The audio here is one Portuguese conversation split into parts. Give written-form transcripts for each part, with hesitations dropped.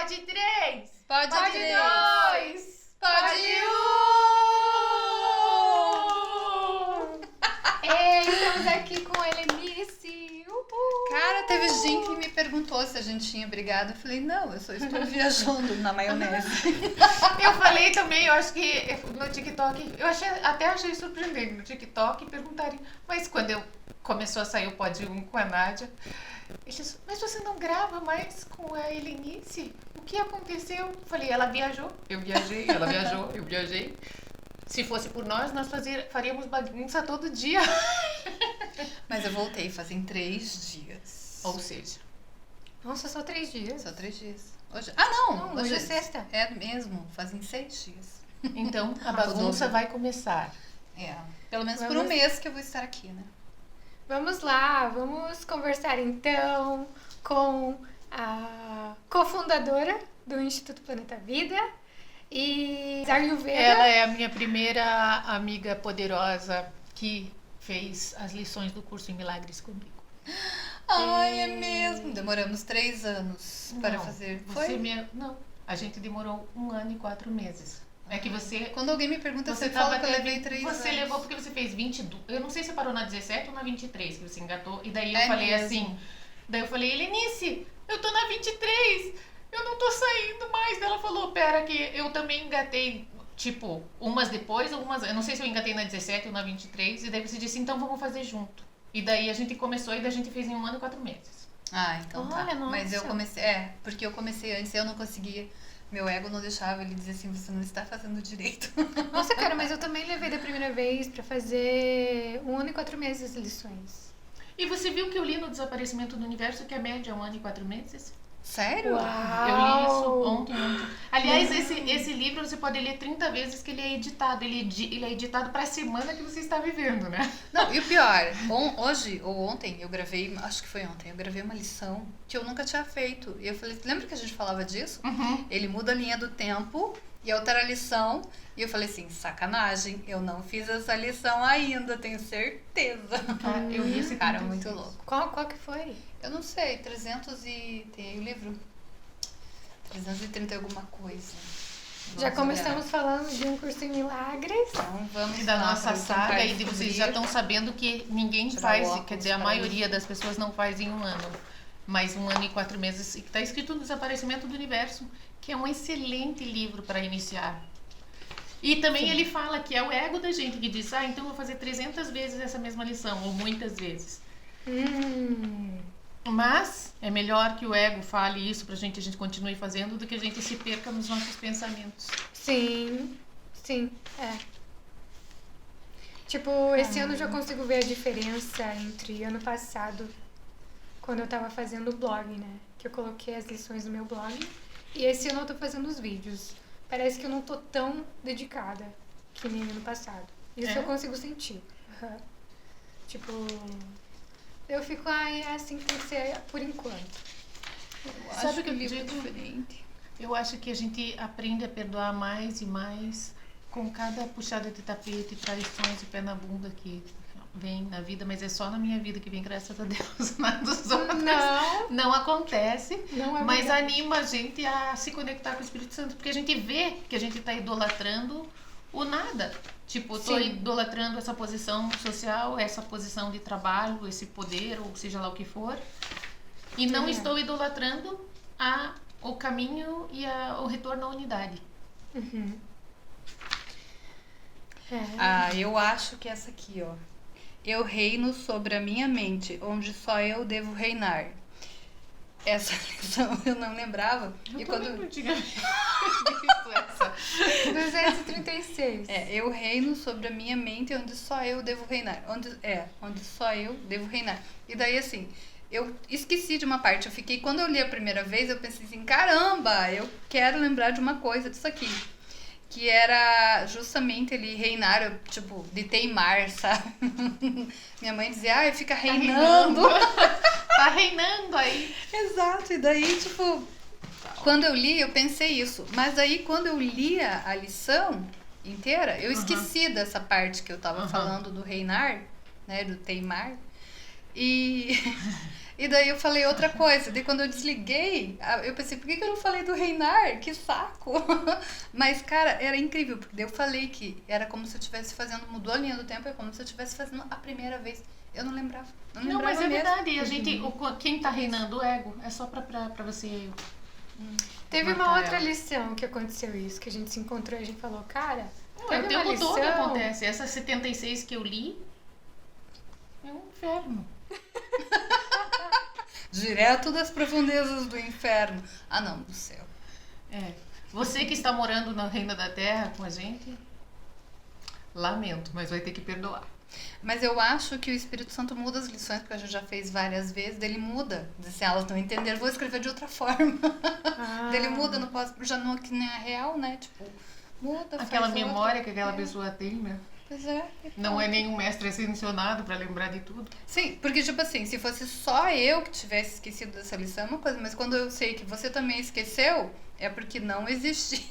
Pode 3. Pode 2. Pode 1. Ei, estamos aqui com a Helenice. Cara, teve gente que me perguntou se a gente tinha brigado. Eu falei, não, eu só estou viajando na maionese. Eu falei também, eu acho que no TikTok, até achei surpreendente no TikTok perguntarem, mas quando começou a sair o Pod 1 com a Nádia, eles, mas você não grava mais com a Helenice? O que aconteceu? Eu falei, ela viajou, eu viajei, ela viajou, eu viajei. Se fosse por nós faríamos bagunça todo dia. Mas eu voltei fazem 3 dias. Ou seja, Nossa, só 3 dias. Só 3 dias. Hoje... Ah, não! Não, hoje é sexta. É mesmo, fazem 6 dias. então a bagunça vai começar. É, pelo menos por um mês que eu vou estar aqui, né? Vamos lá, vamos conversar então com a cofundadora do Instituto Planeta Vida e Ayurveda. Ela é a minha primeira amiga poderosa que fez as lições do curso em Milagres comigo. Ai, é mesmo. Demoramos 3 anos para fazer. Foi? Não, a gente demorou 1 ano e 4 meses. É que você... Quando alguém me pergunta, Você você fala que eu levei 3 anos. Você levou porque você fez 22. Eu não sei se parou na 17 ou na 23 que você engatou. E daí eu É falei mesmo. assim. Daí eu falei, Helenice, eu tô na 23. Eu não tô saindo mais. Daí ela falou, pera que eu também engatei, tipo, umas depois, algumas... Eu não sei se eu engatei na 17 ou na 23. E daí você disse, então vamos fazer junto. E daí a gente começou e daí a gente fez em 1 ano e 4 meses. Ah, então tá. Olha, nossa. Mas eu comecei... porque eu comecei antes e eu não conseguia... Meu ego não deixava, ele dizia assim, você não está fazendo direito. Nossa, cara, mas eu também levei da primeira vez pra fazer 1 ano e 4 meses as lições. E você viu que eu li no Desaparecimento do Universo que a média é 1 ano e 4 meses? Sério? Uau. Eu li isso ontem. Aliás, esse livro você pode ler 30 vezes que ele é editado. Ele é editado para a semana que você está vivendo, né? Não, e o pior, hoje ou ontem eu gravei, acho que foi ontem, eu gravei uma lição que eu nunca tinha feito. E eu falei, lembra que a gente falava disso? Uhum. Ele muda a linha do tempo e altera a lição. E eu falei assim, sacanagem, eu não fiz essa lição ainda, tenho certeza. Eu li esse Cara, 36. muito louco. Qual que foi? Eu não sei, 300 e... tem aí o livro? 330 e alguma coisa. Já Vamos começamos falando de um curso em milagres. Então vamos E da lá, nossa pra saga, e descobrir. vocês já estão sabendo que ninguém Tirar faz, o óculos quer dizer, a pra maioria das pessoas não faz em 1 ano. Mas 1 ano e 4 meses. E que está escrito no Desaparecimento do Universo, que é um excelente livro para iniciar. E também ele fala que é o ego da gente que diz, então eu vou fazer 300 vezes essa mesma lição, ou muitas vezes. Mas é melhor que o ego fale isso pra gente, a gente continue fazendo, do que a gente se perca nos nossos pensamentos. Sim, é. Tipo, esse ano eu já consigo ver a diferença entre ano passado, quando eu tava fazendo o blog, né? Que eu coloquei as lições no meu blog. E esse ano eu tô fazendo os vídeos. Parece que eu não tô tão dedicada que nem ano passado. Isso É? eu consigo sentir. Aham. Tipo, eu fico, é assim que tem que ser por enquanto. Eu Sabe acho o que o eu livro é digo? diferente. Eu acho que a gente aprende a perdoar mais e mais com cada puxada de tapete, traições e pé na bunda que vem na vida, mas é só na minha vida que vem, graças a Deus, nada dos outros. Não acontece, Não é mas verdade. anima a gente a se conectar com o Espírito Santo, porque a gente vê que a gente está idolatrando o nada. Tipo, tô Sim. idolatrando essa posição social, essa posição de trabalho, esse poder, ou seja lá o que for, e não estou idolatrando o caminho e o retorno à unidade. Uhum. Eu acho que essa aqui, ó. Eu reino sobre a minha mente, onde só eu devo reinar. Essa lição eu não lembrava. Eu E também quando não tinha visto essa. 236. eu reino sobre a minha mente, onde só eu devo reinar. Onde só eu devo reinar. E daí assim, eu esqueci de uma parte. Quando eu li a primeira vez, eu pensei assim, caramba, eu quero lembrar de uma coisa disso aqui. Que era justamente ele reinar, tipo, de teimar, sabe? Minha mãe dizia, fica reinando. Tá reinando aí. Exato, e daí, tipo, quando eu li, eu pensei isso. Mas aí, quando eu lia a lição inteira, eu esqueci dessa parte que eu tava falando do reinar, né, do teimar. E E daí eu falei outra coisa. Daí quando eu desliguei, eu pensei, por que eu não falei do reinar? Que saco! Mas, cara, era incrível, porque daí eu falei que era como se eu estivesse fazendo, mudou a linha do tempo, é como se eu estivesse fazendo a primeira vez. Eu não lembrava. Não Não, lembrava mas é mesmo. verdade. A gente, quem tá reinando o ego é só pra você. Teve uma Matar outra ela. lição que aconteceu isso, que a gente se encontrou e a gente falou, cara, Não, é o teve uma tempo todo lição. acontece. Essa 76 que eu li é um inferno. Direto das profundezas do inferno. Ah, não, do céu. É. Você que está morando no reino da terra com a gente, lamento, mas vai ter que perdoar. Mas eu acho que o Espírito Santo muda as lições, porque a gente já fez várias vezes, dele muda. Se elas não entenderam, vou escrever de outra forma. Ah. Dele muda, não posso, já não que nem a real, né? Tipo, muda, Aquela faz memória outra. que aquela pessoa tem, né? Pois é. Não é nenhum mestre ascensionado pra lembrar de tudo. Sim, porque tipo assim, se fosse só eu que tivesse esquecido dessa lição, é uma coisa, mas quando eu sei que você também esqueceu, é porque não existia.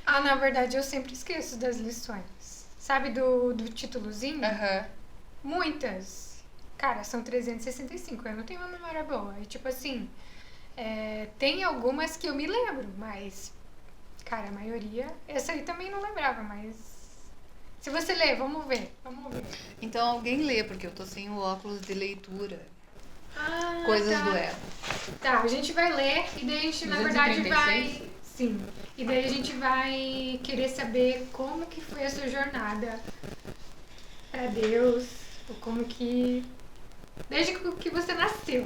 Ah, na verdade, eu sempre esqueço das lições. Sabe do títulozinho? Aham. Muitas. Cara, são 365, eu não tenho uma memória boa. E tipo assim, tem algumas que eu me lembro, mas, cara, a maioria, essa aí também não lembrava, mas se você ler, vamos ver. Então alguém lê, porque eu tô sem o óculos de leitura. Ah, Coisas tá. do ego. Tá, a gente vai ler e daí a gente, na verdade, 236? vai... Sim. E daí a gente vai querer saber como que foi a sua jornada pra Deus, ou como que... Desde que você nasceu.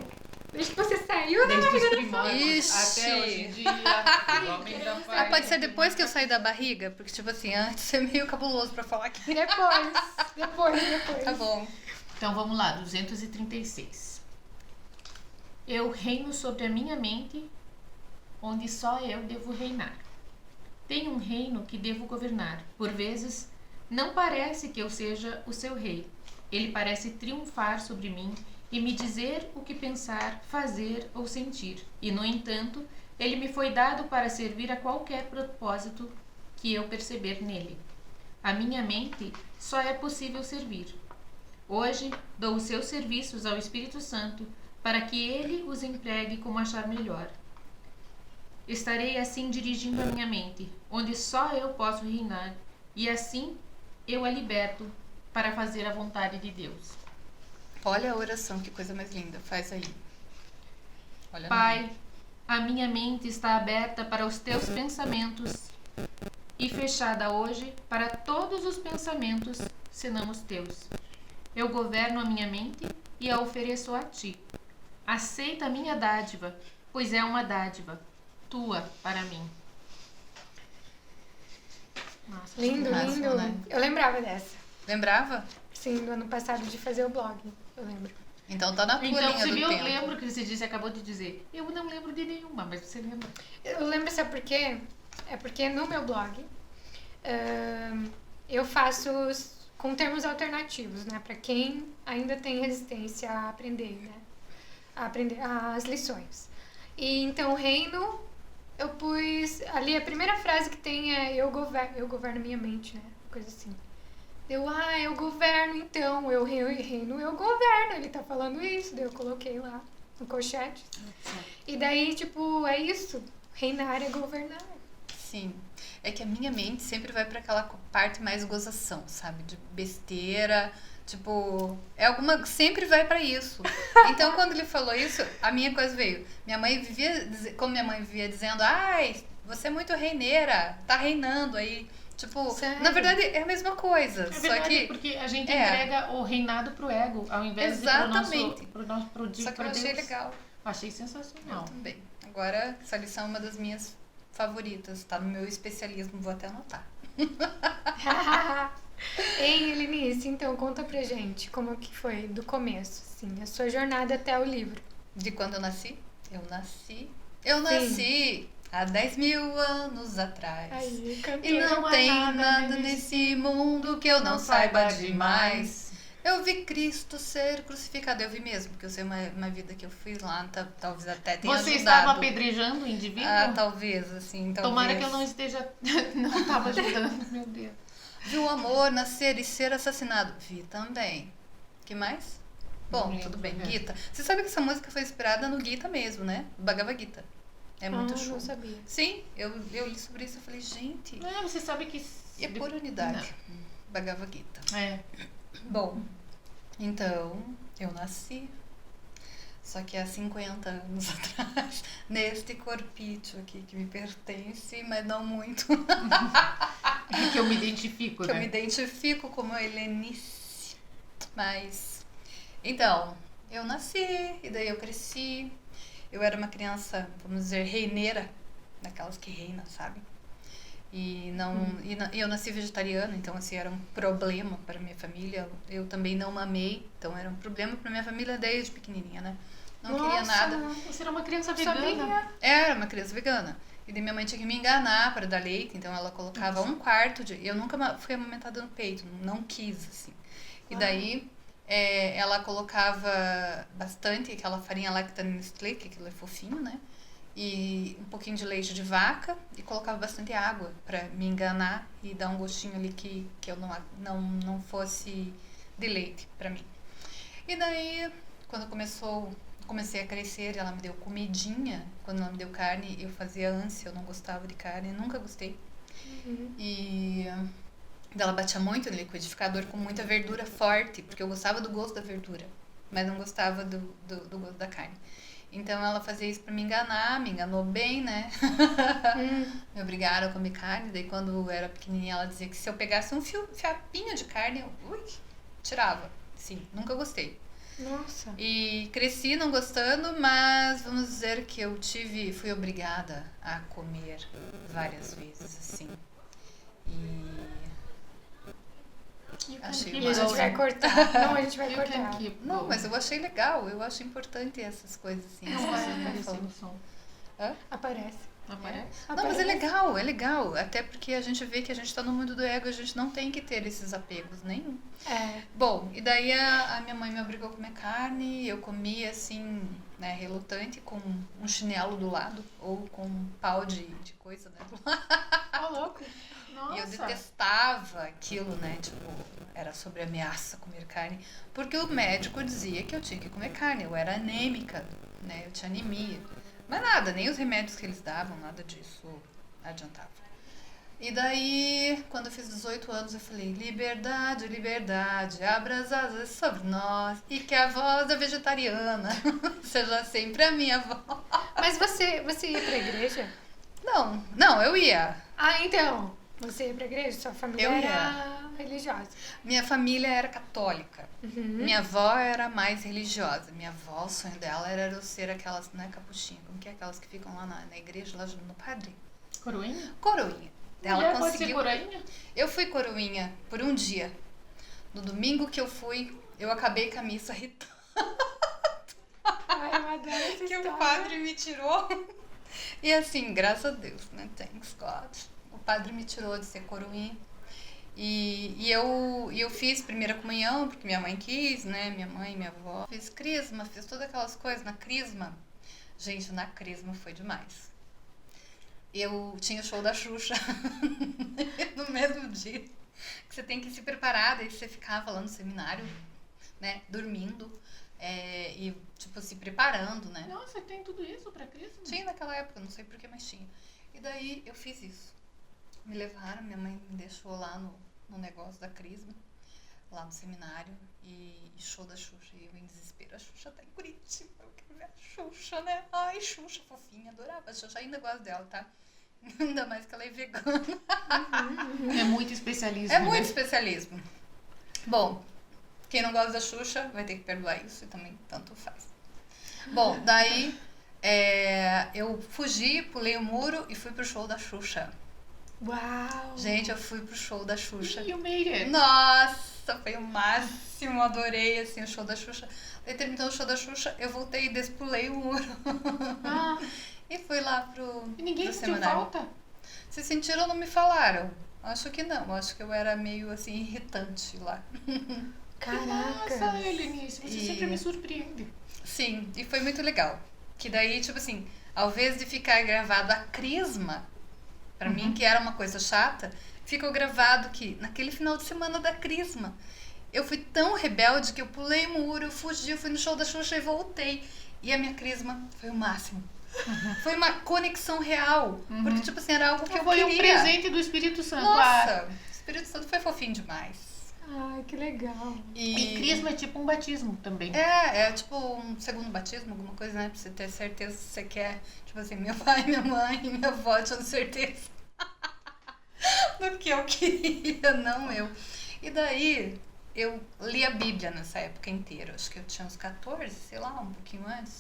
Desde que você saiu da Desde os barriga da primórdios Ixi. até hoje em dia. O homem da Ah, pode ser depois que eu sair da barriga? Porque, tipo assim, antes é meio cabuloso pra falar aqui. Depois. Tá bom. Então vamos lá, 236. Eu reino sobre a minha mente, onde só eu devo reinar. Tenho um reino que devo governar. Por vezes, não parece que eu seja o seu rei. Ele parece triunfar sobre mim e me dizer o que pensar, fazer ou sentir. E, no entanto, ele me foi dado para servir a qualquer propósito que eu perceber nele. A minha mente só é possível servir. Hoje, dou os seus serviços ao Espírito Santo para que ele os empregue como achar melhor. Estarei assim dirigindo a minha mente, onde só eu posso reinar, e assim eu a liberto para fazer a vontade de Deus. Olha a oração, que coisa mais linda. Faz aí. Olha Pai, a minha mente está aberta para os teus pensamentos e fechada hoje para todos os pensamentos, senão os teus. Eu governo a minha mente e a ofereço a ti. Aceita a minha dádiva, pois é uma dádiva tua para mim. Nossa, Lindo, Máximo, lindo. né? Eu lembrava dessa. Lembrava? Sim, do ano passado de fazer o blog. Eu lembro. Então tá na tua Então, linha você do viu, tempo. lembro que você disse, acabou de dizer. Eu não lembro de nenhuma, mas você lembra. Eu lembro, sabe por quê? É porque no meu blog eu faço com termos alternativos, né? Pra quem ainda tem resistência a aprender, né? A aprender as lições. E então, reino, eu pus... Ali a primeira frase que tem é eu governo minha mente, né? Coisa assim. Eu governo então, eu reino, eu governo. Ele tá falando isso, daí eu coloquei lá no colchete. E daí, tipo, é isso. Reinar é governar. Sim. É que a minha mente sempre vai pra aquela parte mais gozação, sabe? De besteira, tipo... Sempre vai pra isso. Então, quando ele falou isso, a minha coisa veio. Como minha mãe vivia dizendo, ai, você é muito reineira, tá reinando aí. Tipo, Sério? na verdade é a mesma coisa. É só verdade, que porque a gente É. entrega o reinado pro ego, ao invés Exatamente. de pro nosso Só que eu pra achei Deus. legal. Achei Eu sensacional. também. Agora, essa lição é uma das minhas favoritas. Tá no meu especialismo, vou até anotar. Ei, Helenice, então conta pra gente como que foi do começo, assim, a sua jornada até o livro. De quando eu nasci? Eu nasci há 10 mil anos atrás. Aí, E cantora. não Não há tem nada nada nesse mundo que eu não saiba demais. Eu vi Cristo ser crucificado. Eu vi mesmo, porque eu sei uma vida que eu fiz lá, talvez até tenha Você ajudado. estava apedrejando o indivíduo? Ah, talvez, assim, talvez. Tomara que eu não esteja. Não estava ajudando, meu Deus. Vi o amor nascer e ser assassinado. Vi também. Que mais? Bom, Não tudo lembro, bem. né? Gita. Você sabe que essa música foi inspirada no Gita mesmo, né? Bhagavad Gita. É muito show. Não sabia. Sim, eu li sobre isso e falei, gente, Você sabe que... e é por unidade. Bhagavad Gita. Não. É. Bom, então, eu nasci. Só que há 50 anos atrás, neste corpício aqui que me pertence, mas não muito. Que eu me identifico, Que né? eu me identifico como Helenice. Mas, então, eu nasci e daí eu cresci. Eu era uma criança, vamos dizer, reineira, daquelas que reina, sabe? E eu nasci vegetariana, então assim, era um problema para minha família. Eu também não mamei, então era um problema para minha família desde pequenininha, né? Não queria nada. Você era uma criança Sabia? vegana. Era uma criança vegana. E daí minha mãe tinha que me enganar para dar leite, então ela colocava um quarto de... Eu nunca fui amamentada no peito, não quis, assim. E daí ela colocava bastante aquela farinha lactose Nestlé, que aquilo é fofinho, né? E um pouquinho de leite de vaca e colocava bastante água para me enganar e dar um gostinho ali que eu não fosse de leite para mim. E daí, quando comecei a crescer, ela me deu comidinha. Quando ela me deu carne, eu fazia ânsia, eu não gostava de carne, nunca gostei. E ela batia muito no liquidificador com muita verdura forte, porque eu gostava do gosto da verdura, mas não gostava do gosto da carne. Então ela fazia isso pra me enganar, me enganou bem, né? Me obrigaram a comer carne. Daí quando eu era pequenininha ela dizia que se eu pegasse um fiapinho de carne, eu tirava. Sim, nunca gostei. Nossa. E cresci não gostando, mas vamos dizer que eu fui obrigada a comer várias vezes, assim. Achei E a gente uma- vai cortar. Não, a gente vai cortar. Não, mas eu achei legal, eu acho importante essas coisas assim. Não as vai pessoas não aparecer falam. no som. Aparece. Aparece? Não, mas é legal. Até porque a gente vê que a gente tá no mundo do ego, a gente não tem que ter esses apegos nenhum. É. Bom, e daí a minha mãe me obrigou a comer carne, eu comia assim, né, relutante, com um chinelo do lado, ou com um pau de coisa, né, do lado. Tá louco? E eu Nossa. detestava aquilo, né, tipo, era sobre ameaça comer carne, porque o médico dizia que eu tinha que comer carne, eu era anêmica, né, eu tinha anemia. Mas nada, nem os remédios que eles davam, nada disso adiantava. E daí, quando eu fiz 18 anos, eu falei, liberdade, liberdade, abra as asas sobre nós e que a voz da vegetariana seja sempre a minha voz. Mas você ia pra igreja? Não, eu ia. Ah, então. Você ia pra igreja? Sua família Eu era religiosa. Minha família era católica. Uhum. Minha avó era mais religiosa. Minha avó, o sonho dela era eu ser aquelas, não é capuchinha, como que é aquelas que ficam lá na igreja, lá no padre? Coroinha? Coroinha. Ela Mulher pode ser conseguiu. coroinha? Eu fui coroinha por um dia. No domingo que eu fui, eu acabei com a missa irritando. Ai, eu adoro essa Que história. o padre me tirou. E assim, graças a Deus, né? Thanks God. O padre me tirou de ser coroinha. E eu fiz primeira comunhão, porque minha mãe quis, né? Minha mãe e minha avó. Fiz crisma, fiz todas aquelas coisas na crisma. Gente, na crisma foi demais. Eu tinha o show da Xuxa no mesmo dia. Que você tem que se preparar, daí você ficava lá no seminário, né? Dormindo. E, tipo, se preparando, né? Nossa, tem tudo isso pra Crisma? Tinha naquela época, não sei por que, mas tinha. E daí eu fiz isso. Me levaram, minha mãe me deixou lá no negócio da crisma, lá no seminário, e show da Xuxa. E eu em desespero, a Xuxa tá em Curitiba, eu quero ver a Xuxa, né? Ai, Xuxa, fofinha, adorava a Xuxa, ainda gosto dela, tá? Ainda mais que ela é vegana. É muito especialismo, É muito né? especialismo. Bom, quem não gosta da Xuxa vai ter que perdoar isso e também tanto faz. Bom, daí eu fugi, pulei o muro e fui pro show da Xuxa. Uau! Gente, eu fui pro show da Xuxa. You made it. Nossa, foi o máximo, adorei assim o show da Xuxa. Daí terminou o show da Xuxa, eu voltei e despulei o muro. Ah, E fui lá pro e ninguém pro sentiu seminário. falta? Se sentiram ou não me falaram? Acho que não, acho que eu era meio assim irritante lá. Caraca! Nossa, Helenice, você E- sempre me surpreende. Sim, e foi muito legal. Que daí, tipo assim, ao invés de ficar gravado a crisma, pra mim, que era uma coisa chata, ficou gravado que naquele final de semana da crisma, Eu fui tão rebelde que eu pulei o muro, eu fugi, eu fui no show da Xuxa e voltei. E a minha crisma foi o máximo. Foi uma conexão real. Porque, tipo assim, era algo que eu Foi queria. um presente do Espírito Santo. Nossa, o Espírito Santo foi fofinho demais. Ai, que legal. E crisma é tipo um batismo também. É tipo um segundo batismo, alguma coisa, né? Pra você ter certeza que você quer. Tipo assim, meu pai, minha mãe e minha avó tinham certeza do que eu queria, não eu. E daí, eu li a Bíblia nessa época inteira. Acho que eu tinha uns 14, sei lá, um pouquinho antes.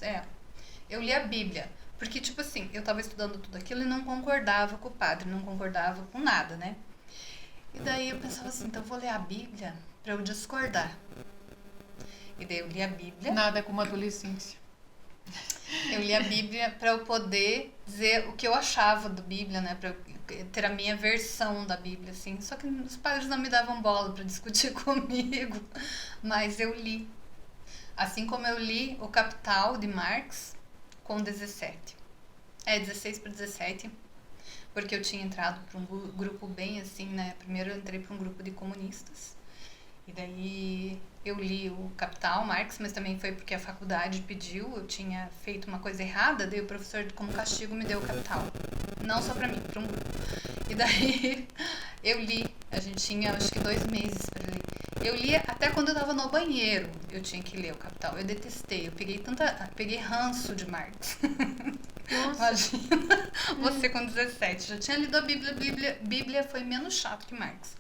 Eu li a Bíblia. Porque, tipo assim, eu tava estudando tudo aquilo e não concordava com o padre, não concordava com nada, né? E daí eu pensava assim, então eu vou ler a Bíblia pra eu discordar. E daí eu li a Bíblia. Nada como adolescência. Eu li a Bíblia pra eu poder dizer o que eu achava da Bíblia, né? Pra eu ter a minha versão da Bíblia, assim. Só que os padres não me davam bola pra discutir comigo. Mas eu li. Assim como eu li O Capital, de Marx, com 17. 16 para 17. Porque eu tinha entrado para um grupo bem assim, né? Primeiro eu entrei para um grupo de comunistas. E daí eu li o Capital, Marx, mas também foi porque a faculdade pediu, eu tinha feito uma coisa errada, daí o professor, como castigo, me deu o Capital. Não só para mim, para um grupo. E daí eu li, a gente tinha acho que 2 meses para ler. Eu li até quando eu tava no banheiro, eu tinha que ler o Capital. Eu detestei, eu peguei ranço de Marx. Nossa. Imagina, você com 17. Já tinha lido a Bíblia foi menos chato que Marx.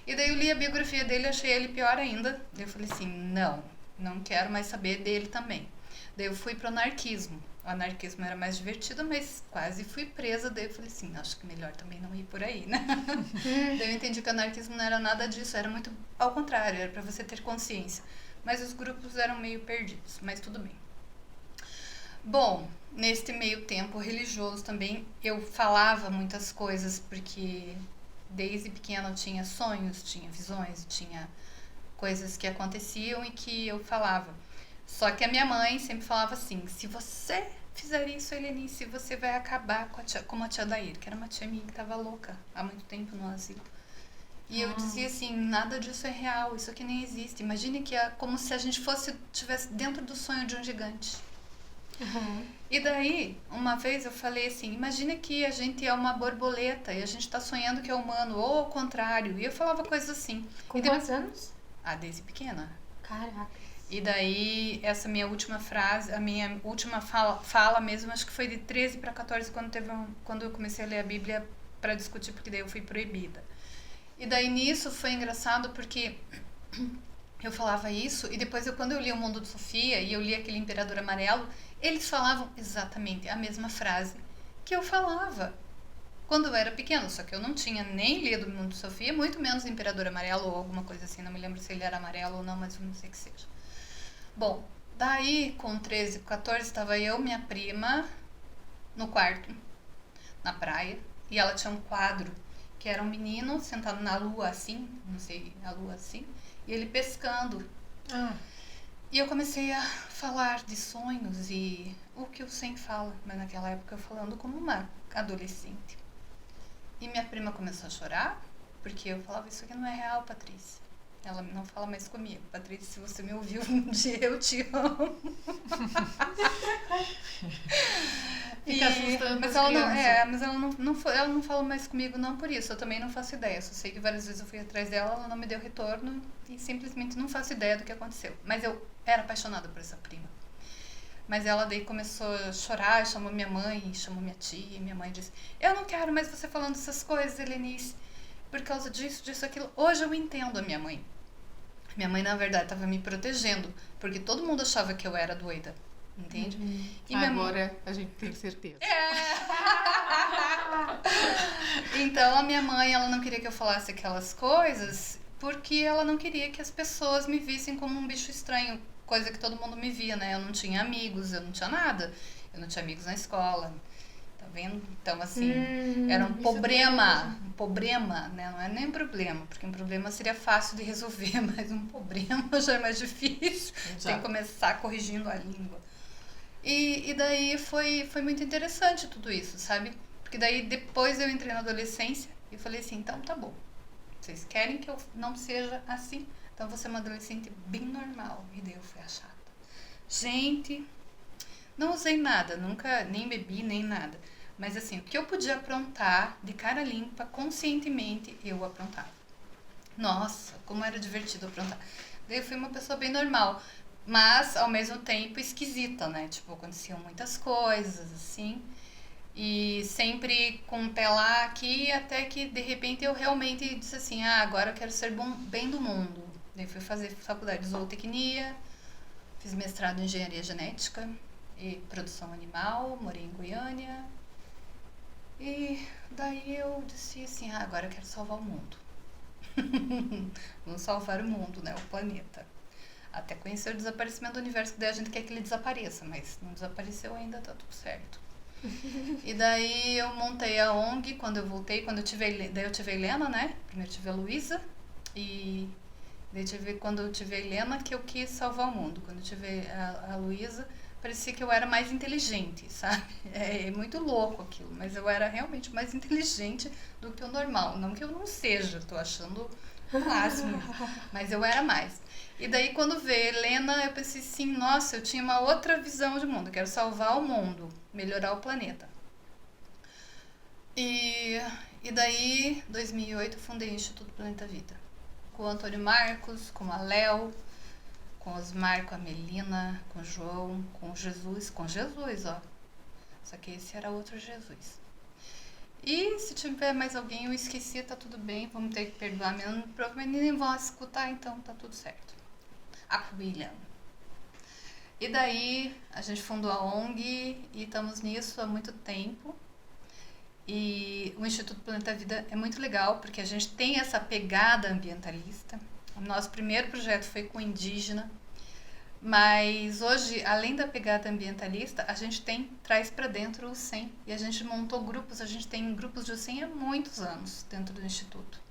E daí eu li a biografia dele e achei ele pior ainda. Daí eu falei assim, não quero mais saber dele também. Daí eu fui pro anarquismo. O anarquismo era mais divertido, mas quase fui presa. Daí eu falei assim, acho que melhor também não ir por aí, né? Daí eu entendi que o anarquismo não era nada disso, era muito ao contrário, era pra você ter consciência. Mas os grupos eram meio perdidos, mas tudo bem. Bom, neste meio tempo religioso também, eu falava muitas coisas, porque desde pequena eu tinha sonhos, tinha visões, tinha coisas que aconteciam e que eu falava. Só que a minha mãe sempre falava assim, se você fizer isso, Helenice, você vai acabar com a tia Dair, que era uma tia minha que estava louca há muito tempo no asilo. E eu dizia assim, nada disso é real, isso aqui nem existe. Imagine que é como se a gente estivesse dentro do sonho de um gigante. Uhum. E daí, uma vez eu falei assim, imagina que a gente é uma borboleta e a gente tá sonhando que é humano, ou ao contrário. E eu falava coisas assim. Com E daí- quantos anos? desde pequena. Caraca. E daí, essa minha última frase, a minha última fala mesmo, acho que foi de 13 para 14, quando eu comecei a ler a Bíblia para discutir, porque daí eu fui proibida. E daí nisso foi engraçado porque eu falava isso, e depois quando eu li O Mundo de Sofia e eu li aquele Imperador Amarelo, eles falavam exatamente a mesma frase que eu falava quando eu era pequena, só que eu não tinha nem lido O Mundo de Sofia, muito menos Imperador Amarelo ou alguma coisa assim, não me lembro se ele era amarelo ou não, mas eu não sei que seja. Bom, daí com 13, 14 estava eu, minha prima, no quarto, na praia, e ela tinha um quadro que era um menino sentado na lua assim, não sei, a lua assim, e ele pescando. E eu comecei a falar de sonhos e o que eu sempre falo, mas naquela época eu falando como uma adolescente. E minha prima começou a chorar, porque eu falava, isso aqui não é real, Patrícia. Ela não fala mais comigo. Patrícia, se você me ouviu um dia, eu te amo. Fica assustando mas as ela não, crianças. mas ela não fala mais comigo não por isso. Eu também não faço ideia. Só sei que várias vezes eu fui atrás dela, ela não me deu retorno e simplesmente não faço ideia do que aconteceu. Mas eu era apaixonada por essa prima. Mas ela daí começou a chorar, chamou minha mãe, chamou minha tia, e minha mãe disse, eu não quero mais você falando essas coisas, Helenice, por causa disso, aquilo. Hoje eu entendo a minha mãe. Minha mãe, na verdade, estava me protegendo, porque todo mundo achava que eu era doida, entende? E minha mãe- Agora a gente tem certeza. Então a minha mãe, ela não queria que eu falasse aquelas coisas, porque ela não queria que as pessoas me vissem como um bicho estranho, coisa que todo mundo me via, né? Eu não tinha amigos, eu não tinha nada, eu não tinha amigos na escola, tá vendo? Então assim, era um problema, né? Não é nem problema, porque um problema seria fácil de resolver, mas um problema já é mais difícil, tem que começar corrigindo a língua. E daí foi muito interessante tudo isso, sabe? Porque daí depois eu entrei na adolescência e falei assim, então tá bom, vocês querem que eu não seja assim? Então você é uma adolescente bem normal. E daí eu fui a chata. Gente, não usei nada, nunca nem bebi, nem nada. Mas assim, o que eu podia aprontar de cara limpa, conscientemente, eu aprontava. Nossa, como era divertido aprontar. Daí eu fui uma pessoa bem normal, mas ao mesmo tempo esquisita, né? Tipo, aconteciam muitas coisas, assim. E sempre com um pé lá aqui, até que de repente eu realmente disse assim: ah, agora eu quero ser bem do mundo. Daí fui fazer faculdade de zootecnia, fiz mestrado em engenharia genética e produção animal, morei em Goiânia. E daí eu disse assim: ah, agora eu quero salvar o mundo. Vamos salvar o mundo, né? O planeta. Até conhecer o desaparecimento do universo, que daí a gente quer que ele desapareça, mas não desapareceu ainda, tá tudo certo. E daí eu montei a ONG quando eu voltei, daí eu tive a Helena, né? Primeiro tive a Luísa e daí quando eu tive a Helena que eu quis salvar o mundo. Quando eu tive a Luísa, parecia que eu era mais inteligente, sabe? É muito louco aquilo, mas eu era realmente mais inteligente do que o normal. Não que eu não seja, tô achando o máximo, mas eu era mais. E daí quando veio a Helena, eu pensei assim, nossa, eu tinha uma outra visão de mundo, eu quero salvar o mundo, melhorar o planeta. E daí, em 2008, eu fundei o Instituto Planeta Vida, com o Antônio Marcos, com a Léo, com o Osmar, com a Melina, com o João, com Jesus, ó. Só que esse era outro Jesus. E se tiver mais alguém eu esqueci, tá tudo bem, vamos ter que perdoar mesmo, provavelmente nem vão escutar, então tá tudo certo. A William. E daí a gente fundou a ONG e estamos nisso há muito tempo. E o Instituto Planeta Vida é muito legal porque a gente tem essa pegada ambientalista. O nosso primeiro projeto foi com indígena, mas hoje, além da pegada ambientalista, a gente traz para dentro o SEM e a gente montou grupos, a gente tem grupos de SEM há muitos anos dentro do Instituto.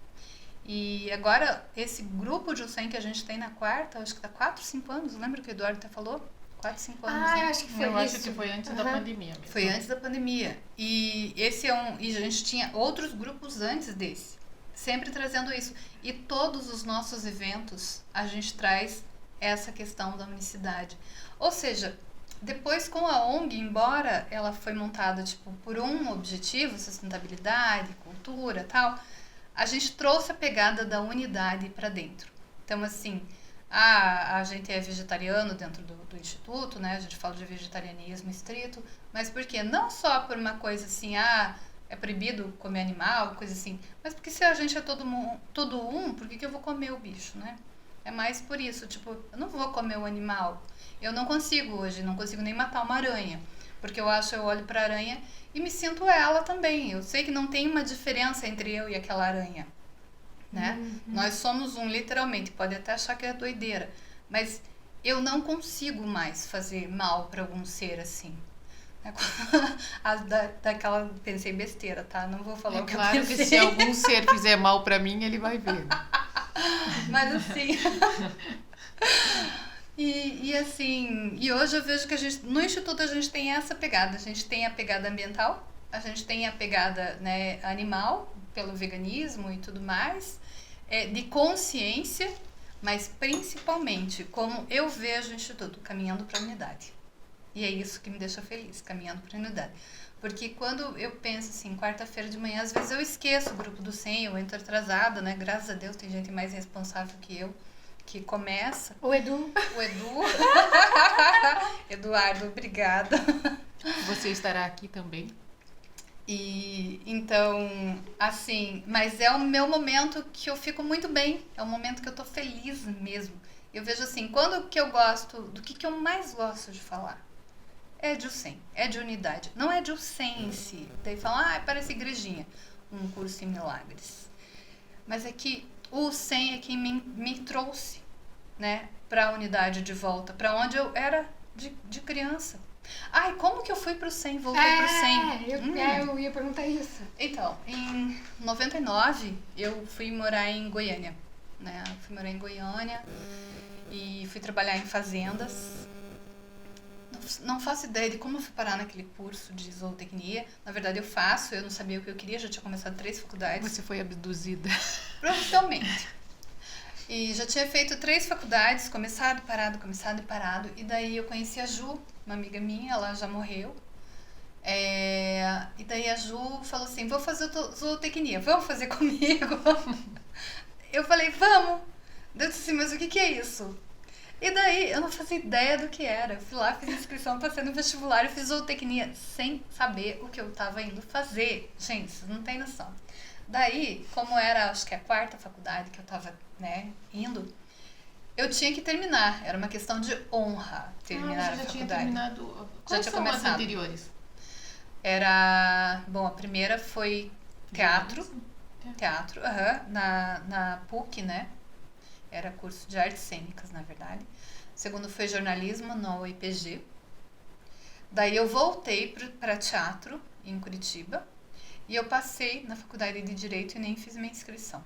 E agora, esse grupo de UCEM que a gente tem na quarta, acho que tá 4, 5 anos, lembra que o Eduardo até falou? 4, 5 anos. Ah, né? eu acho que foi Eu isso. acho que foi antes da pandemia mesmo. Foi antes da pandemia. E a gente tinha outros grupos antes desse, sempre trazendo isso. E todos os nossos eventos, a gente traz essa questão da unicidade. Ou seja, depois com a ONG, embora ela foi montada tipo, por um objetivo, sustentabilidade, cultura, tal, a gente trouxe a pegada da unidade para dentro. Então, assim, a gente é vegetariano dentro do Instituto, né? A gente fala de vegetarianismo estrito, mas por quê? Não só por uma coisa assim, é proibido comer animal, coisa assim, mas porque se a gente é todo um, por que eu vou comer o bicho, né? É mais por isso, tipo, eu não vou comer o animal. Eu não consigo hoje, não consigo nem matar uma aranha, porque eu olho pra aranha e me sinto ela também. Eu sei que não tem uma diferença entre eu e aquela aranha, né? Nós somos um, literalmente. Pode até achar que é doideira, mas eu não consigo mais fazer mal para algum ser assim. Daquela pensei besteira, tá? Não vou falar o que eu claro pensei. que se algum ser fizer mal pra mim, ele vai ver. Mas assim... E assim, e hoje eu vejo que no Instituto a gente tem essa pegada. A gente tem a pegada ambiental, a gente tem a pegada, né, animal, pelo veganismo e tudo mais, de consciência, mas principalmente como eu vejo o Instituto caminhando para a unidade. E é isso que me deixa feliz, caminhando para a unidade. Porque quando eu penso assim, quarta-feira de manhã, às vezes eu esqueço o grupo do 100, eu entro atrasada, né? Graças a Deus tem gente mais responsável que eu, que começa. O Edu. Eduardo, obrigada. Você estará aqui também. E então, assim, mas é o meu momento que eu fico muito bem, é o momento que eu tô feliz mesmo. Eu vejo assim, quando que eu gosto, do que eu mais gosto de falar? É de UCEM, é de unidade, não é de UCEM em si. Daí falam, parece igrejinha, um curso em milagres. Mas é que o UCEM é quem me trouxe, né, pra unidade de volta, pra onde eu era de criança. Ai, como que eu fui pro 100, voltei pro 100? Eu ia perguntar isso. Então, em 99, eu fui morar em Goiânia, né? Fui morar em Goiânia e fui trabalhar em fazendas. Não faço ideia de como eu fui parar naquele curso de zootecnia. Na verdade, eu não sabia o que eu queria, já tinha começado 3 faculdades. Você foi abduzida. Provavelmente. E já tinha feito 3 faculdades, começado e parado, começado e parado. E daí eu conheci a Ju, uma amiga minha, ela já morreu. E daí a Ju falou assim, vou fazer zootecnia, vamos fazer comigo? Eu falei, vamos. Eu disse assim, mas o que é isso? E daí eu não fazia ideia do que era. Eu fui lá, fiz inscrição, passei no vestibular e fiz zootecnia sem saber o que eu tava indo fazer. Gente, vocês não tem noção. Daí, como era, acho que a 4ª faculdade que eu tava, né, indo, eu tinha que terminar. Era uma questão de honra terminar a Você já tinha faculdade. terminado. Quais tinha são as começado. anteriores? Era, bom, a primeira foi teatro, na PUC, né? Era curso de artes cênicas, na verdade. O segundo foi jornalismo no UIPG. Daí eu voltei para teatro em Curitiba e eu passei na faculdade de Direito e nem fiz minha inscrição.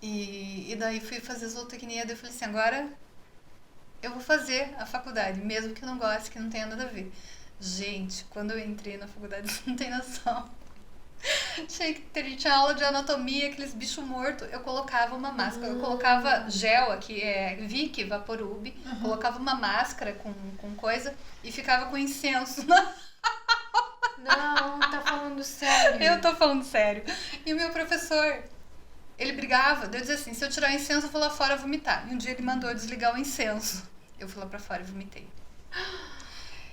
E daí fui fazer zootecnia, daí eu falei assim, agora eu vou fazer a faculdade, mesmo que eu não goste, que não tenha nada a ver. Gente, quando eu entrei na faculdade, você não tem noção. Tinha aula de anatomia, aqueles bichos mortos. Eu colocava uma máscara. Eu colocava gel aqui, Vick, Vaporub. Colocava uma máscara com coisa e ficava com incenso. Não, tá falando sério. Eu tô falando sério. E o meu professor, ele brigava. Eu dizia assim, se eu tirar o incenso, eu vou lá fora vomitar. E um dia ele mandou eu desligar o incenso. Eu fui lá pra fora e vomitei.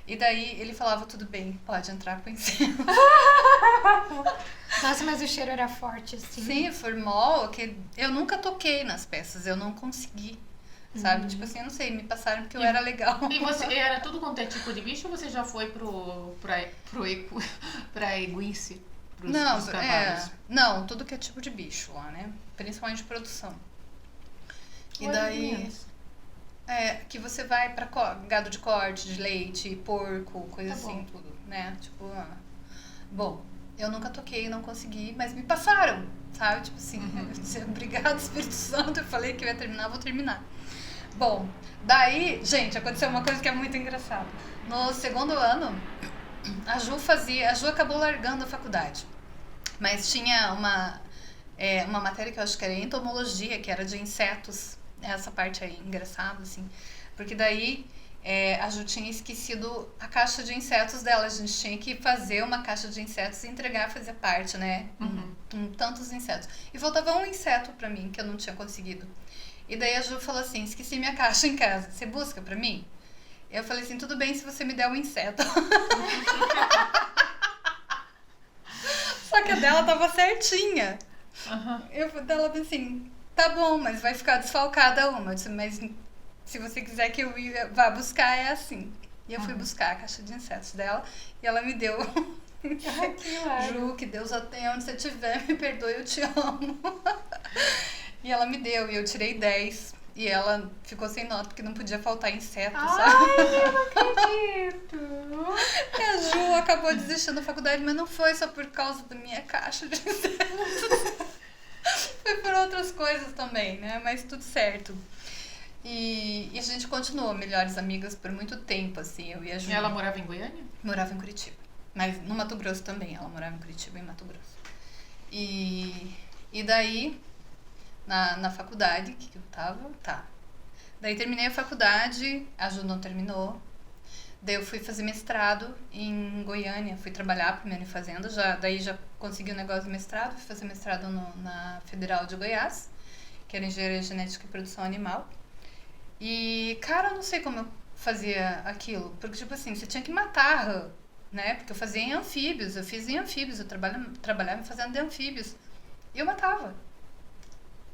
E daí ele falava, tudo bem, pode entrar com incenso. Nossa, mas o cheiro era forte, assim. Sim, formol, que eu nunca toquei nas peças, eu não consegui, sabe? Tipo assim, eu não sei, me passaram porque eu era legal. E você era tudo quanto é tipo de bicho ou você já foi pra eguice? Pros cavalos? Não, tudo que é tipo de bicho lá, né? Principalmente de produção. E Olha, daí, criança. que você vai pra gado de corte, de leite, porco, coisa Tá assim, bom. tudo, né? Tipo, bom, eu nunca toquei, não consegui, mas me passaram, sabe? Tipo assim, obrigado, Espírito Santo, eu falei que eu ia terminar, vou terminar. Bom, daí, gente, aconteceu uma coisa que é muito engraçada. No segundo ano, a Ju acabou largando a faculdade, mas tinha uma matéria que eu acho que era entomologia, que era de insetos, essa parte aí, engraçada, assim, porque daí a Ju tinha esquecido a caixa de insetos dela, a gente tinha que fazer uma caixa de insetos e entregar, fazer parte, né, com tantos insetos. E faltava um inseto pra mim, que eu não tinha conseguido. E daí a Ju falou assim, esqueci minha caixa em casa, você busca pra mim? Eu falei assim, tudo bem se você me der um inseto. Só que a dela tava certinha. Ela disse assim, tá bom, mas vai ficar desfalcada uma. Eu disse, mas se você quiser que eu vá buscar, é assim. E eu fui buscar a caixa de insetos dela e ela me deu. Ju, que Deus até onde você estiver, me perdoe, eu te amo. E ela me deu, e eu tirei 10. E ela ficou sem nota, porque não podia faltar inseto, sabe? Ai, eu não acredito. E a Ju acabou desistindo da faculdade, mas não foi só por causa da minha caixa de insetos. Foi por outras coisas também, né? Mas tudo certo. E a gente continuou melhores amigas por muito tempo, assim, eu e a Ju. E ela morava em Goiânia? Morava em Curitiba. Mas no Mato Grosso também. Ela morava em Curitiba e em Mato Grosso. E daí, na faculdade que eu tava, Daí terminei a faculdade, a Ju não terminou. Daí eu fui fazer mestrado em Goiânia. Fui trabalhar primeiro em fazenda, daí já consegui o negócio do mestrado. Fui fazer mestrado na Federal de Goiás, que era Engenharia Genética e Produção Animal. E, cara, eu não sei como eu fazia aquilo. Porque, tipo assim, você tinha que matar a rã, né? Porque eu fazia em anfíbios, eu fiz em anfíbios, eu trabalhava em fazenda de anfíbios. E eu matava.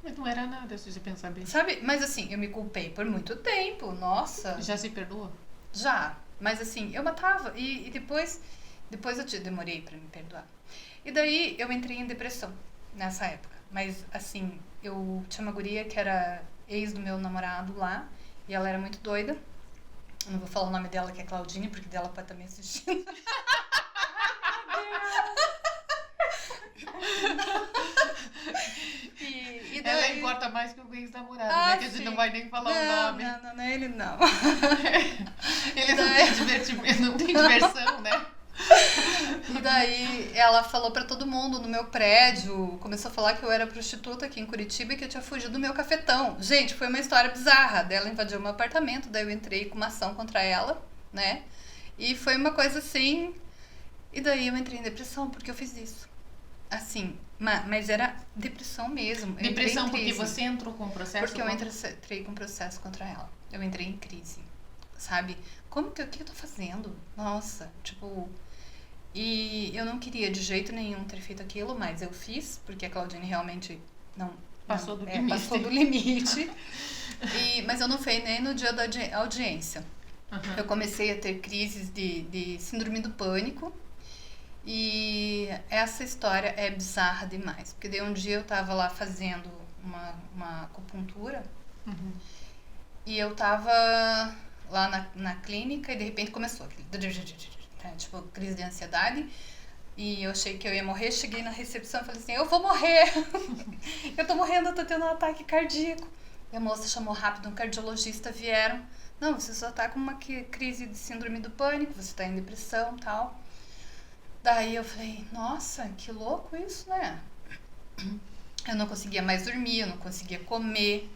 Mas não era nada, se você pensar bem. Sabe? Mas assim, eu me culpei por muito tempo, nossa. Já se perdoou? Já. Mas assim, eu matava. E depois eu demorei pra me perdoar. E daí eu entrei em depressão nessa época. Mas assim, eu tinha uma guria que era ex do meu namorado lá. E ela era muito doida. Eu não vou falar o nome dela, que é Claudinha, porque dela pode estar me assistindo. E daí... Ela importa mais que o ex-namorado, Ah, né? Que a gente sim. não vai nem falar o nome. Não, ele não. Ele não tem divertimento, não tem diversão, né? E Daí ela falou pra todo mundo no meu prédio, começou a falar que eu era prostituta aqui em Curitiba e que eu tinha fugido do meu cafetão. Gente, foi uma história bizarra. Daí ela invadiu meu apartamento, daí eu entrei com uma ação contra ela, né? E foi uma coisa assim. E daí eu entrei em depressão porque eu fiz isso. Assim, mas era depressão mesmo. Eu entrei em Depressão porque crise. você entrou com o processo? Porque eu entrei com processo contra ela. Eu entrei em crise, sabe? O que eu tô fazendo? Nossa, tipo... E eu não queria de jeito nenhum ter feito aquilo, mas eu fiz, porque a Claudine realmente Passou do limite. Passou do limite. Mas eu não fui nem no dia da audiência. Uhum. Eu comecei a ter crises de síndrome do pânico. E essa história é bizarra demais. Porque daí um dia eu tava lá fazendo uma acupuntura. Uhum. E eu tava lá na clínica e de repente começou aquele... Tipo, crise de ansiedade. E eu achei que eu ia morrer. Cheguei na recepção e falei assim, eu vou morrer. Eu tô morrendo, eu tô tendo um ataque cardíaco. E a moça chamou rápido um cardiologista, vieram. Não, você só tá com uma crise de síndrome do pânico, você tá em depressão e tal. Daí eu falei, nossa, que louco isso, né? Eu não conseguia mais dormir, eu não conseguia comer.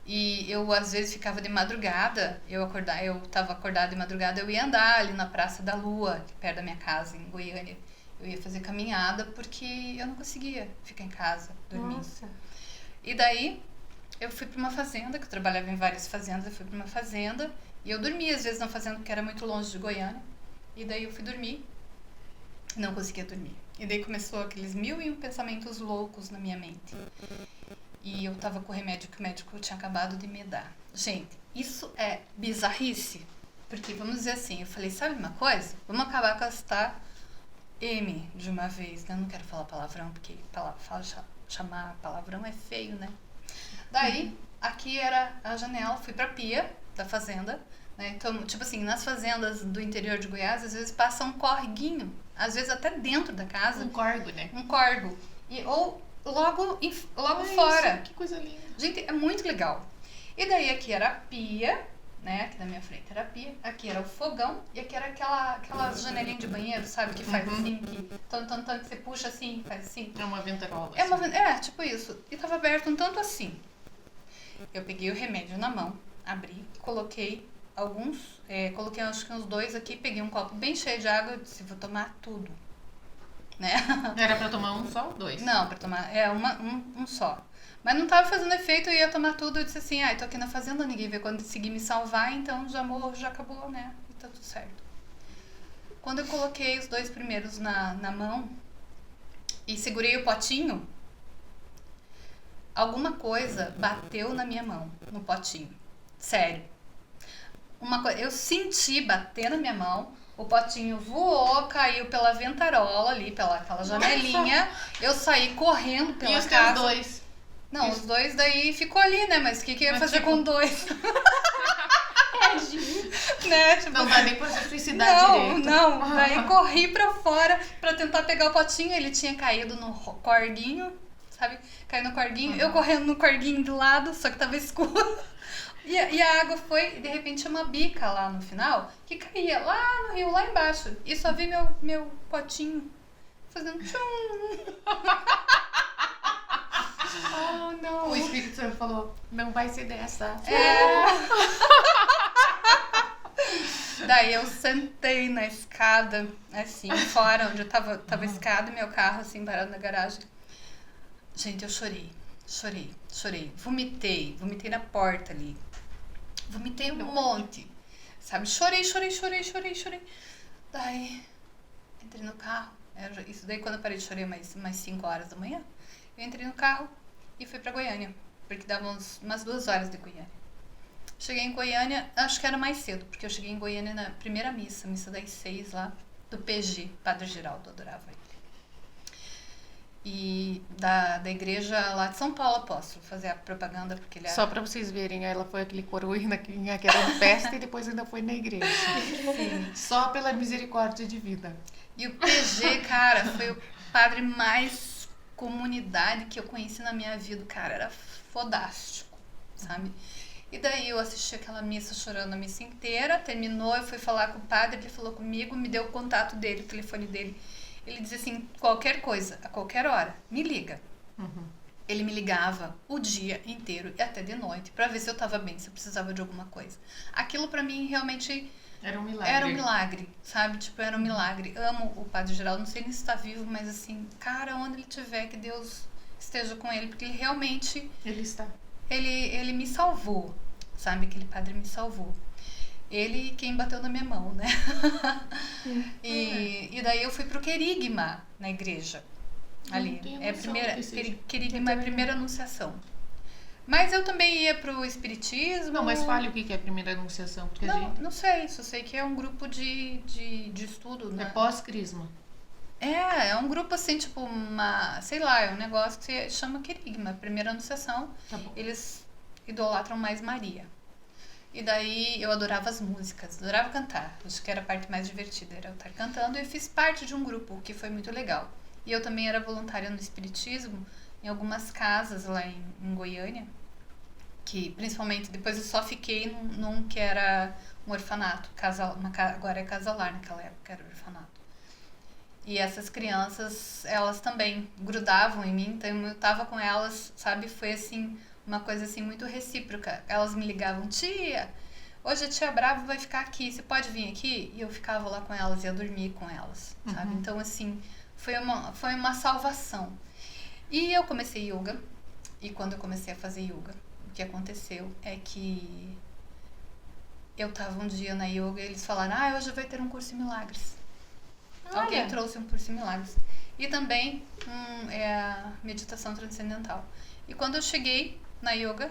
E eu, às vezes, ficava de madrugada, eu tava acordada de madrugada, eu ia andar ali na Praça da Lua, perto da minha casa, em Goiânia. Eu ia fazer caminhada porque eu não conseguia ficar em casa, dormindo. Nossa. E daí, eu fui pra uma fazenda, que eu trabalhava em várias fazendas, eu fui pra uma fazenda, e eu dormia, às vezes, na fazenda, porque era muito longe de Goiânia. E daí eu fui dormir, não conseguia dormir. E daí começou aqueles 1001 pensamentos loucos na minha mente. E eu tava com o remédio que o médico tinha acabado de me dar. Gente, isso é bizarrice. Porque, vamos dizer assim, eu falei, sabe uma coisa? Vamos acabar com esta M de uma vez, né? Eu não quero falar palavrão, porque chamar palavrão é feio, né? Daí, aqui era a janela, fui pra pia da fazenda, né? Então, tipo assim, nas fazendas do interior de Goiás, às vezes passa um corguinho, às vezes até dentro da casa. Um corgo, né? Um corgo. Ou logo fora. Isso, que coisa linda. Gente, é muito legal. E daí aqui era a pia, né? Aqui na minha frente era a pia. Aqui era o fogão. E aqui era aquelas janelinhas de banheiro, sabe? Que faz assim, que você puxa assim, faz assim. É uma ventarola. Tipo isso. E tava aberto um tanto assim. Eu peguei o remédio na mão, abri, coloquei coloquei acho que uns 2 aqui, peguei um copo bem cheio de água e disse, vou tomar tudo. Né? Era pra tomar um só ou 2? Não, pra tomar um só. Mas não tava fazendo efeito, eu ia tomar tudo. Eu disse assim, tô aqui na fazenda, ninguém vê quando conseguir me salvar, então já morro, já acabou, né? E tá tudo certo. Quando eu coloquei os 2 primeiros na mão e segurei o potinho, alguma coisa bateu na minha mão, no potinho. Sério. Eu senti bater na minha mão, o potinho voou, caiu pela ventarola ali, pela aquela janelinha. Eu saí correndo pela casa. E os casa. teus 2? Não, os 2 daí ficou ali, né? Mas o que eu ia fazer com 2? Né? Tipo, não dá nem pra se suicidar direito. Não. Daí corri pra fora pra tentar pegar o potinho. Ele tinha caído no corguinho, sabe? Caiu no corguinho. Eu correndo no corguinho do lado, só que tava escuro. E a água foi, e de repente tinha uma bica lá no final, que caía lá no rio, lá embaixo. E só vi meu potinho fazendo tchum. Oh, não. O Espírito Santo falou, não vai ser dessa. Daí eu sentei na escada, assim, fora onde eu tava a escada, meu carro, assim, parado na garagem. Gente, eu chorei. Vomitei na porta ali. Vomitei um monte, sabe? Chorei. Daí, entrei no carro. Isso daí quando eu parei de chorar, mais 5 horas da manhã. Eu entrei no carro e fui pra Goiânia, porque dava umas 2 horas de Goiânia. Cheguei em Goiânia, acho que era mais cedo, porque eu cheguei em Goiânia na primeira missa das 6 lá, do PG, Padre Geraldo, adorava ele. E da igreja lá de São Paulo Apóstolo, fazer a propaganda, porque ele era... Só pra vocês verem, ela foi aquele coroinha que era de festa e depois ainda foi na igreja. Sim. Só pela misericórdia divina. E o PG, cara, foi o padre mais comunidade que eu conheci na minha vida, cara, era fodástico, sabe? E daí eu assisti aquela missa chorando a missa inteira, terminou, eu fui falar com o padre, ele falou comigo, me deu o contato dele, o telefone dele. Ele dizia assim, qualquer coisa, a qualquer hora, me liga. Uhum. Ele me ligava o dia inteiro e até de noite pra ver se eu tava bem, se eu precisava de alguma coisa. Aquilo pra mim realmente Era um milagre. era um milagre, sabe? Tipo, era um milagre. Amo o Padre Geraldo, não sei nem se tá vivo, mas assim, cara, onde ele estiver, que Deus esteja com ele, porque ele realmente, Ele está. ele me salvou, sabe? Aquele padre me salvou. Ele quem bateu na minha mão, né? E daí eu fui pro querigma na igreja. Ali. Não tenho É a noção primeira, do que seja. querigma é a primeira anunciação. Mas eu também ia pro espiritismo. Não, mas fale o que é a primeira anunciação, porque a Não, gente... não sei, só sei que é um grupo de estudo, É né? pós-crisma. É um grupo assim, tipo, sei lá, é um negócio que se chama querigma, primeira anunciação. Tá bom. Eles idolatram mais Maria. E daí eu adorava as músicas, adorava cantar. Acho que era a parte mais divertida, era eu estar cantando. E eu fiz parte de um grupo, o que foi muito legal. E eu também era voluntária no espiritismo, em algumas casas lá em Goiânia, que principalmente depois eu só fiquei num que era um orfanato, agora é casalar, naquela época era orfanato. E essas crianças, elas também grudavam em mim, então eu tava com elas, sabe? Foi assim, uma coisa assim muito recíproca. Elas me ligavam, tia, hoje a tia Brava vai ficar aqui, você pode vir aqui? E eu ficava lá com elas, ia dormir com elas, sabe? Uhum. Então assim, foi uma salvação. E eu comecei yoga, e quando eu comecei a fazer yoga, o que aconteceu é que eu tava um dia na yoga e eles falaram, hoje vai ter um curso em milagres. Alguém Olha. trouxe um curso em milagres. E também é a meditação transcendental. E quando eu cheguei na yoga,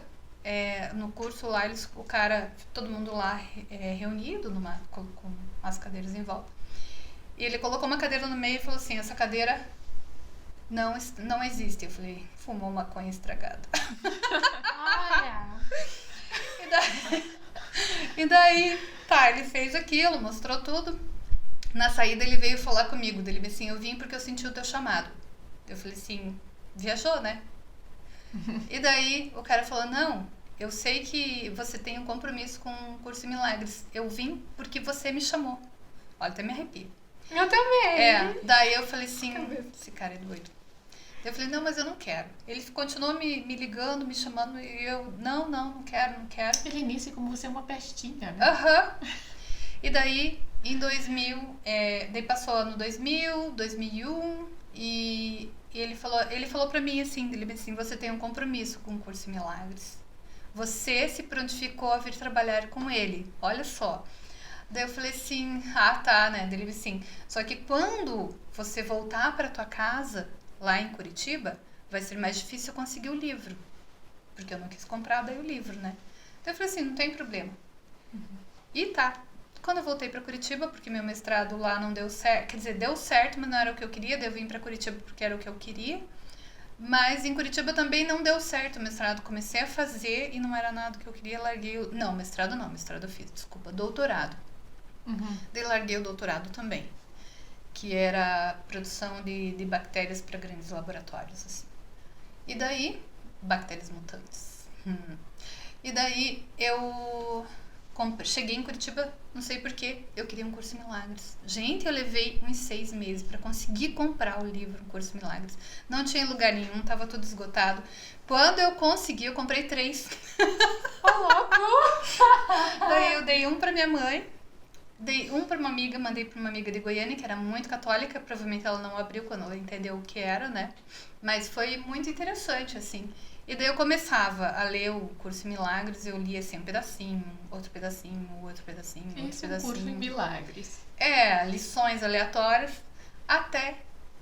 no curso lá, todo mundo lá reunido com as cadeiras em volta. E ele colocou uma cadeira no meio e falou assim, essa cadeira não existe. Eu falei, fumou maconha estragada. Olha! E daí, tá, ele fez aquilo, mostrou tudo. Na saída ele veio falar comigo, dele disse assim, eu vim porque eu senti o teu chamado. Eu falei assim, viajou, né? E daí o cara falou, não, eu sei que você tem um compromisso com o curso em milagres. Eu vim porque você me chamou. Olha, até me arrepio. Eu também. Daí eu falei assim, esse cara é doido. Eu falei, não, mas eu não quero. Ele continuou me ligando, me chamando, e eu, não quero. Ele inicia como você é uma pestinha, né? Aham. E daí, em 2000, daí passou ano 2000, 2001, e ele falou pra mim assim, ele disse assim, você tem um compromisso com o curso em milagres. Você se prontificou a vir trabalhar com ele. Olha só. Daí eu falei assim, tá, né? Daí ele disse assim, só que quando você voltar pra tua casa, lá em Curitiba, vai ser mais difícil eu conseguir o livro. Porque eu não quis comprar daí o livro, né? Então eu falei assim, não tem problema. E tá. Quando eu voltei pra Curitiba, porque meu mestrado lá não deu certo, quer dizer, deu certo, mas não era o que eu queria, daí eu vim pra Curitiba porque era o que eu queria. Mas em Curitiba também não deu certo o mestrado, comecei a fazer e não era nada que eu queria, larguei mestrado eu fiz, desculpa, doutorado. Uhum. Daí larguei o doutorado também, que era produção de bactérias para grandes laboratórios, assim. E daí, bactérias mutantes. E daí eu cheguei em Curitiba, não sei porquê, eu queria um curso em milagres. Gente, eu levei uns 6 meses para conseguir comprar o livro, um curso em milagres. Não tinha em lugar nenhum, tava tudo esgotado. Quando eu consegui, eu comprei 3. Daí eu dei um para minha mãe, dei um para uma amiga, mandei para uma amiga de Goiânia, que era muito católica, provavelmente ela não abriu quando ela entendeu o que era, né? Mas foi muito interessante, assim. E daí eu começava a ler o curso em milagres, eu lia assim um pedacinho, outro pedacinho, outro pedacinho, outro Esse é um pedacinho. curso em milagres. Lições aleatórias, até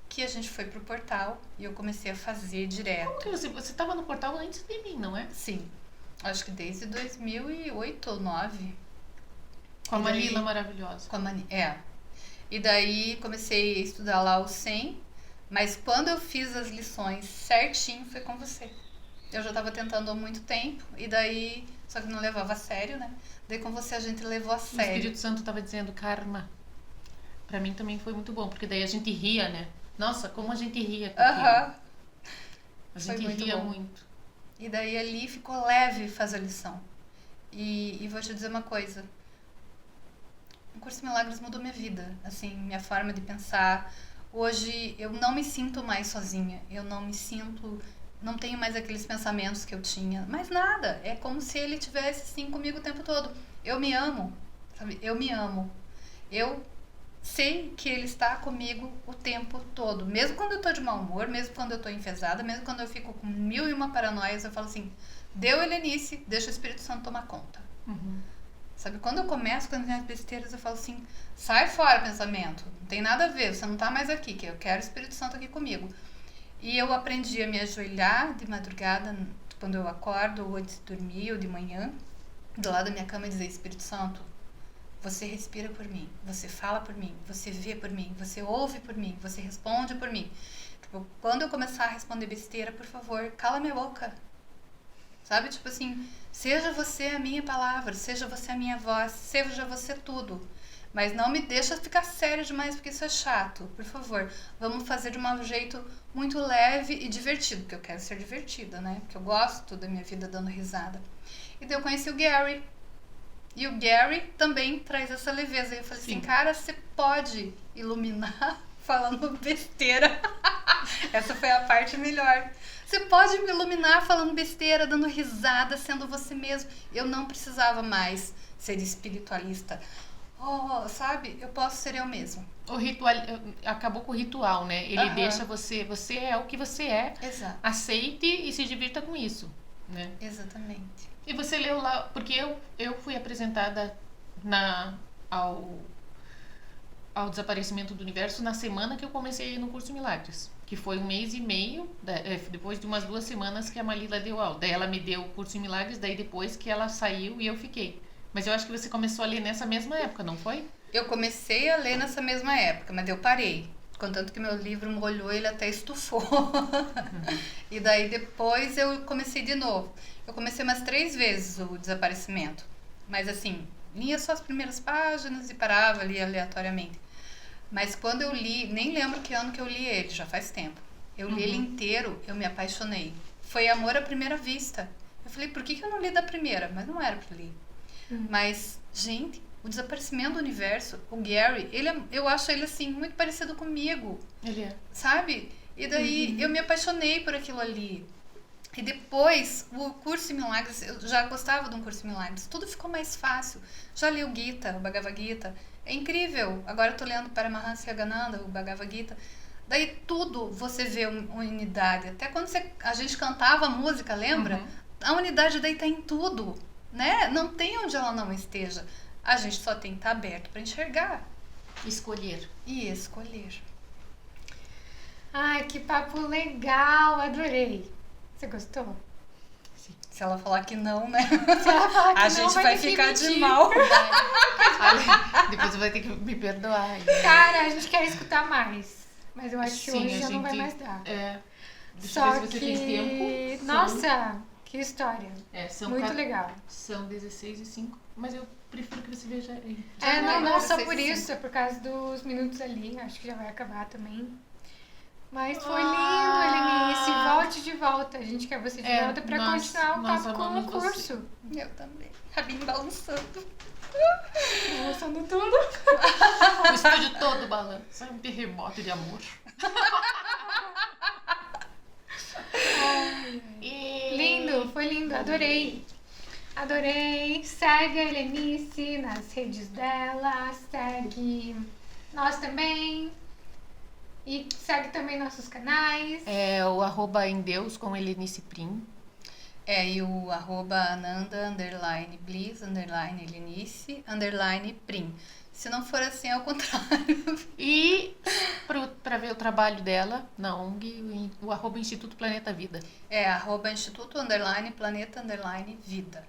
que a gente foi pro portal e eu comecei a fazer direto. Como que você estava no portal antes de mim, não é? Sim, acho que desde 2008 ou 2009. Com a E daí- Manila maravilhosa. E daí comecei a estudar lá o 100, mas quando eu fiz as lições certinho foi com você. Eu já tava tentando há muito tempo, e daí, só que não levava a sério, né? Daí com você a gente levou a O sério. Espírito Santo estava dizendo karma. Pra mim também foi muito bom, porque daí a gente ria, né? Nossa, como a gente ria com aquilo. Aham. A Foi gente muito ria bom. muito. E daí ali ficou leve fazer a lição. E vou te dizer uma coisa. O curso de milagres mudou minha vida, assim, minha forma de pensar, Hoje eu não me sinto mais sozinha, não tenho mais aqueles pensamentos que eu tinha, mais nada, é como se ele tivesse assim comigo o tempo todo. Eu me amo, sabe? Eu me amo. Eu sei que ele está comigo o tempo todo, mesmo quando eu tô de mau humor, mesmo quando eu tô enfesada, mesmo quando eu fico com 1001 paranoias, eu falo assim, deu Helenice, deixa o Espírito Santo tomar conta. Sabe, quando eu começo com as minhas besteiras, eu falo assim, sai fora pensamento, não tem nada a ver, você não tá mais aqui, que eu quero o Espírito Santo aqui comigo. E eu aprendi a me ajoelhar de madrugada, quando eu acordo, ou antes de dormir, ou de manhã, do lado da minha cama e dizer, Espírito Santo, você respira por mim, você fala por mim, você vê por mim, você ouve por mim, você responde por mim. Tipo, quando eu começar a responder besteira, por favor, cala minha boca. Sabe? Tipo assim, seja você a minha palavra, seja você a minha voz, seja você tudo. Mas não me deixa ficar sério demais, porque isso é chato. Por favor, vamos fazer de um jeito muito leve e divertido, porque eu quero ser divertida, né? Porque eu gosto da minha vida dando risada. E daí eu conheci o Gary. E o Gary também traz essa leveza. E eu falei assim, cara, você pode iluminar falando besteira. Essa foi a parte melhor. Você pode me iluminar falando besteira, dando risada, sendo você mesmo. Eu não precisava mais ser espiritualista. Oh, sabe? Eu posso ser eu mesmo. O ritual acabou com o ritual, né? Ele deixa você é o que você é. Exato. Aceite e se divirta com isso, né? Exatamente. E você leu lá, porque eu fui apresentada ao desaparecimento do universo na semana que eu comecei no curso Milagres, que foi 1 mês e meio, depois de umas 2 semanas que a Malila deu aula. Daí ela me deu o curso Milagres, daí depois que ela saiu e eu fiquei. Mas eu acho que você começou a ler nessa mesma época, não foi? Eu comecei a ler nessa mesma época, mas eu parei. Contanto que meu livro molhou, ele até estufou. E daí depois eu comecei de novo. Eu comecei umas 3 vezes o desaparecimento. Mas assim, lia só as primeiras páginas e parava ali aleatoriamente. Mas quando eu li, nem lembro que ano que eu li ele, já faz tempo. Eu li ele inteiro, eu me apaixonei. Foi amor à primeira vista. Eu falei, por que eu não li da primeira? Mas não era pra ler. Mas, gente, o desaparecimento do universo, o Gary, eu acho ele assim, muito parecido comigo. Ele é. Sabe? E daí eu me apaixonei por aquilo ali. E depois, o curso em Milagres, eu já gostava de um curso em Milagres, tudo ficou mais fácil. Já li o Gita, o Bhagavad Gita. É incrível. Agora eu tô lendo Paramahansa Yogananda, o Bhagavad Gita. Daí tudo você vê uma unidade. Até quando a gente cantava a música, lembra? A unidade daí tá em tudo, né? Não tem onde ela não esteja. A gente só tem que estar aberto para enxergar. Escolher. E escolher. Ai, que papo legal, adorei. Você gostou? Se ela falar que não, né? Se ela falar que A não, gente vai ter que ficar de mentir. mal. Olha, depois você vai ter que me perdoar. Cara, a gente quer escutar mais. Mas eu acho que Sim, hoje a já não vai gente- mais dar. É. Deixa Só eu ver se você que... tem tempo. Nossa, que história. São Muito ca- legal. São 16h05, mas eu prefiro que você veja aí. Não só 16, por sim. isso, é por causa dos minutos ali. Acho que já vai acabar também. Mas foi lindo, Ah. Helenice. Volte de volta. A gente quer você de volta pra continuar o nós papo com o amamos você. curso. Eu também. Rabinho balançando. Mostrando tudo. O estúdio todo balança. É um terremoto de amor. E- Lindo, foi lindo. Adorei. Adorei. Segue a Helenice nas redes dela. Segue nós também. E segue também nossos canais. É o @ em Deus com Helenice Prim. E o @Ananda _Bliss _Helenice _Prim. Se não for assim, é o contrário. E para ver o trabalho dela na ONG, o @ Instituto Planeta Vida. Instituto Planeta Vida.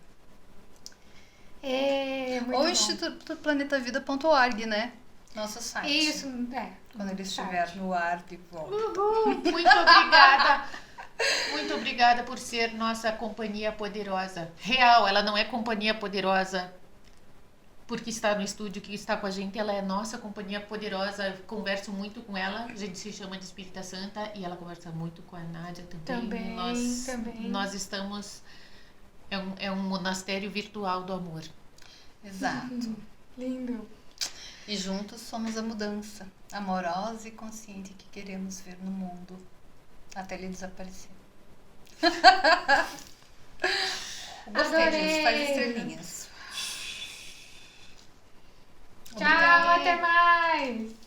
Muito Ou bom. institutoplanetavida.org, né? Nosso site. Isso, Quando ele site. estiver no ar de volta. Muito obrigada. Muito obrigada por ser nossa companhia poderosa. Real, ela não é companhia poderosa porque está no estúdio, que está com a gente. Ela é nossa companhia poderosa. Eu converso muito com ela. A gente se chama de Espírita Santa e ela conversa muito com a Nádia também. Também. Nós estamos... É um monastério virtual do amor. Exato. Lindo. E juntos somos a mudança amorosa e consciente que queremos ver no mundo até ele desaparecer. Gostei, Adorei. gente. Faz estrelinhas. Tchau, até mais!